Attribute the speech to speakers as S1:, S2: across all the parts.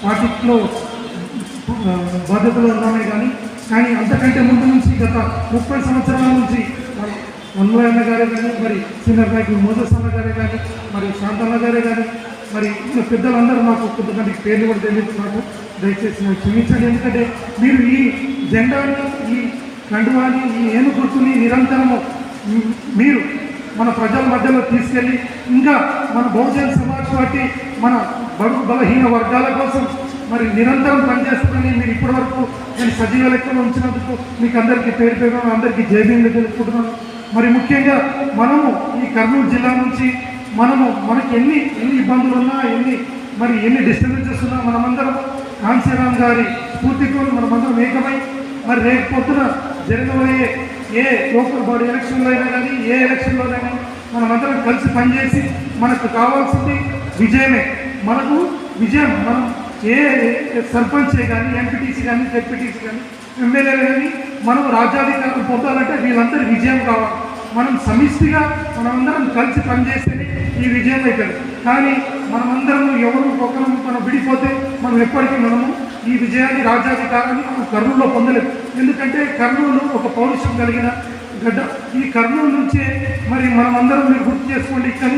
S1: పార్టీలో బాధ్యతలు ఉన్నామే కానీ అంతకంటే ముందు నుంచి గత 30 సంవత్సరాల నుంచి అన్వయన్న గారే కానీ మరి సీనియర్ నాయకులు మోదస్ అన్న గారే కానీ మరి శాంతన్న గారే కానీ మరి పెద్దలందరూ నాకు కొంతమందికి పేర్లు కూడా తెలియదు. నాకు దయచేసి నాకు క్షమించండి. ఎందుకంటే మీరు ఈ జెండాని ఈ కండువాని ఈ ఏను గుర్తుని నిరంతరము మీరు మన ప్రజల మధ్యలో తీసుకెళ్ళి ఇంకా మన బహుజన్ సమాజ్ పార్టీ మన బడుగు బలహీన వర్గాల కోసం మరి నిరంతరం పనిచేస్తుందని మీరు ఇప్పటి వరకు నేను సజీవ లెక్కలో ఉంచినందుకు మీకు అందరికీ పేరు పేరు అందరికీ జైబీలు తెలుపుకుంటున్నాను. మరి ముఖ్యంగా మనము ఈ కర్నూలు జిల్లా నుంచి మనకి ఎన్ని ఇబ్బందులు ఉన్నా ఎన్ని డిస్టర్బెన్సెస్ ఉన్నా మనమందరం కాంశీరామ్ గారి స్ఫూర్తితో మనమందరం ఏకమై మరి రేపు పొద్దున జరగబోయే ఏ లోకల్ బాడీ ఎలక్షన్లో అయినా కానీ ఏ ఎలక్షన్లోనైనా కానీ మనమందరం కలిసి పనిచేసి మనకు కావాల్సింది విజయమే. మనకు విజయం మనం ఏ సర్పంచే కానీ ఎంపీటీసీ కానీ జెడ్పీటీసీ కానీ ఎమ్మెల్యేలు కానీ మనం రాజ్యాధికారం పొందాలంటే వీళ్ళందరూ విజయం కావాలి. మనం సమిష్టిగా మనమందరం కలిసి పనిచేస్తేనే ఈ విజయం అవుతుంది. కానీ మనమందరం ఎవరు ఒకరు మనం విడిపోతే మనం ఎప్పటికీ ఈ విజయాన్ని రాజ్యాధికారాన్ని మనం కర్నూలులో పొందలేదు. ఎందుకంటే కర్నూలు ఒక పౌరుషం కలిగిన గడ్డ. ఈ కర్నూలు నుంచే మరి మనమందరం మీరు గుర్తు చేసుకోండి. ఇక్కడ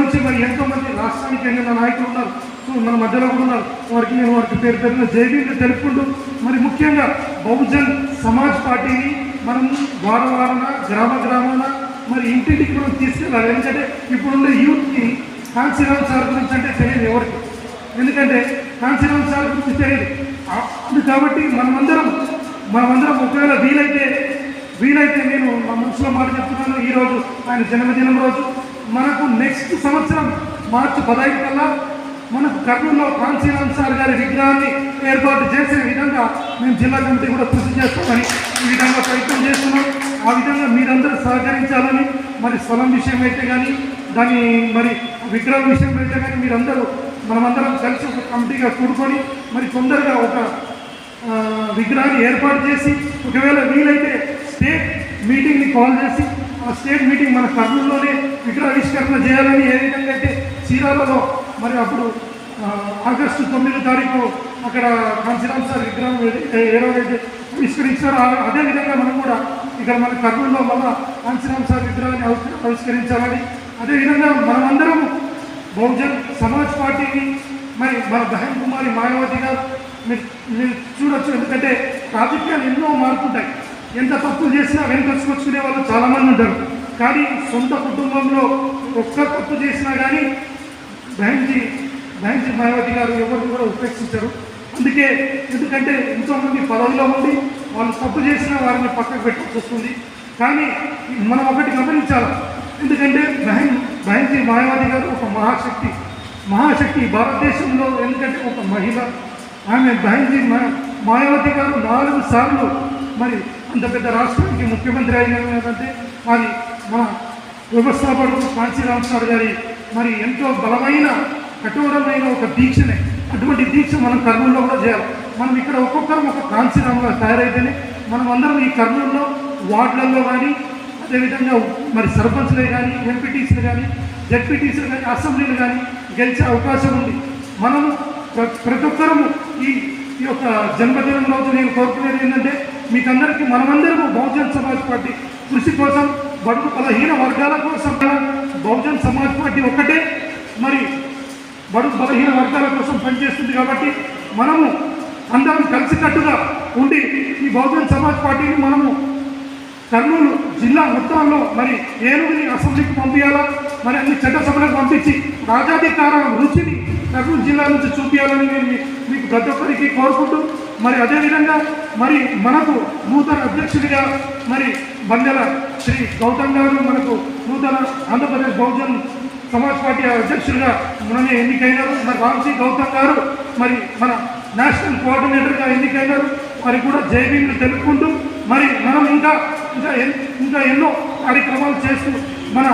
S1: నుంచి మరి ఎంతోమంది రాష్ట్రానికి చెందిన నాయకులు ఉన్నారు. సో మన మధ్యలో కూడా ఉన్నారు. వారికి పేరు పేరున జైబీలు తెలుపుకుంటూ మరి ముఖ్యంగా బహుజన్ సమాజ్ పార్టీని మనం వారవారన గ్రామాన మరి ఇంటింటికి మనం తీసుకెళ్ళాలి. ఎందుకంటే ఇప్పుడున్న యూత్కి కాంశీరామ్ సార్ గురించి అంటే తెలియదు ఎవరికి. ఎందుకంటే కాంశీరామ్ సార్ గురించి తెలియదు కాబట్టి మనమందరం ఒకవేళ వీలైతే నేను మా మనసులో మాట చెప్తున్నాను. ఈరోజు ఆయన జన్మదినం రోజు మనకు నెక్స్ట్ సంవత్సరం మార్చి 15 కల్లా మనకు కర్నూలులో కాంశీరామ్ సార్ గారి విగ్రహాన్ని ఏర్పాటు చేసే విధంగా మేము జిల్లా కమిటీ కూడా కృషి చేస్తామని ఈ విధంగా ప్రయత్నం చేస్తున్నాం. ఆ విధంగా మీరందరూ సహకరించాలని మరి స్థలం విషయం అయితే కానీ దాని మరి విగ్రహం విషయం అయితే కానీ మీరందరూ మనమందరం కలిసి ఒక కమిటీగా కూడుకొని మరి తొందరగా ఒక విగ్రహాన్ని ఏర్పాటు చేసి ఒకవేళ వీలైతే స్టేట్ మీటింగ్ని కాల్ చేసి ఆ స్టేట్ మీటింగ్ మన కర్నూలులోనే విగ్రహావిష్కరణ చేయాలని ఏ విధంగా అయితే చీరాలలో మరి అప్పుడు ఆగస్టు 9వ తారీఖు అక్కడ కాంశీరామ్ సార్ విగ్రహం ఏదైతే ఆవిష్కరించారో అదేవిధంగా మనం కూడా ఇక్కడ మన కర్నూలులో మన కాంశీరామ్ సార్ విగ్రహాన్ని ఆవిష్కరించాలని అదేవిధంగా మనమందరం బహుజన్ సమాజ్ పార్టీని మరి మన బహన్ కుమారి మాయావతి గారు మీరు చూడొచ్చు. ఎందుకంటే రాజకీయాలు ఎన్నో మారుతుంటాయి. ఎంత తప్పులు చేసినా వెనుకొచ్చుకొచ్చుకునే వాళ్ళు చాలామంది ఉంటారు. కానీ సొంత కుటుంబంలో ఒక్క తప్పు చేసినా కానీ బహన్జీ మాయావతి గారు ఎవరిని కూడా ఉపేక్షించారు. ఎందుకంటే ఎంతోమంది పదవిలో ఉండి వాళ్ళు తప్పు చేసినా వారిని పక్కకు పెట్టాల్సి వస్తుంది. కానీ మనం ఒకటి గమనించాలి. ఎందుకంటే బహన్జీ మాయావతి గారు ఒక మహాశక్తి భారతదేశంలో. ఎందుకంటే ఒక మహిళ ఆమె బహన్జీ మాయావతి గారు 4 సార్లు మరి అంత పెద్ద రాష్ట్రానికి ముఖ్యమంత్రి అయినంటే మరి మన వ్యవస్థాపకుడు కాంశీరామ్ సార్ గారి మరి ఎంతో బలమైన కఠోరమైన ఒక దీక్షనే. అటువంటి దీక్ష మనం కర్నూలులో కూడా చేయాలి. మనం ఇక్కడ ఒక్కొక్కరం ఒక కాంశీరామ్గా తయారైతేనే మనం అందరం ఈ కర్నూలులో వార్డులలో కానీ అదేవిధంగా మరి సర్పంచ్లే కానీ ఎంపీటీసీలు కానీ జెడ్పీటీసీలు కానీ అసెంబ్లీలు కానీ గెలిచే అవకాశం ఉంది. మనము ప్రతి ఒక్కరము ఈ యొక్క జన్మదినం రోజు నేను కోరుకునేది ఏంటంటే మీకందరికీ మనమందరము బహుజన్ సమాజ్ పార్టీ కృషి కోసం బడుగు బలహీన వర్గాల కోసం బహుజన్ సమాజ్ పార్టీ ఒక్కటే మరి బడుగు బలహీన వర్గాల కోసం పనిచేస్తుంది. కాబట్టి మనము అందరం కలిసికట్టుగా ఉండి ఈ బహుజన్ సమాజ్ పార్టీని మనము కర్నూలు జిల్లా మొత్తంలో మరి ఏనుగుని అసెంబ్లీకి పంపించాలా, మరి అన్ని చట్టసభలకు పంపించి రాజాధికార రుచిని కర్నూలు జిల్లా నుంచి చూపించాలని నేను మీకు ప్రతి ఒక్కరికి కోరుకుంటూ మరి అదేవిధంగా మరి మనకు నూతన అధ్యక్షుడిగా మరి బందెల శ్రీ గౌతమ్ గారు మనకు నూతన ఆంధ్రప్రదేశ్ బహుజన్ సమాజ్ పార్టీ అధ్యక్షుడిగా మనమే ఎన్నికైనారు. మరి రామ్జీ గౌతమ్ గారు మరి మన నేషనల్ కోఆర్డినేటర్గా ఎన్నికైనారు. మరి కూడా జైబీలు తెలుపుకుంటూ మరి మనం ఇంకా ఎన్నో కార్యక్రమాలు చేస్తూ మన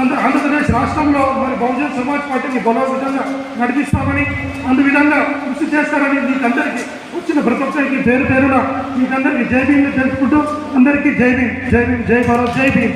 S1: ఆంధ్రప్రదేశ్ రాష్ట్రంలో మరి బహుజన్ సమాజ్ పార్టీని బలోపేతంగా నడిపిస్తామని అందువిధంగా కృషి చేస్తారని మీకందరికీ వచ్చిన ప్రతి ఒక్కరికి పేరున మీకందరికీ జై భీమ్ తెలుపుకుంటూ అందరికీ జై భీమ్, జై భీమ్, జై భారత్, జై భీమ్.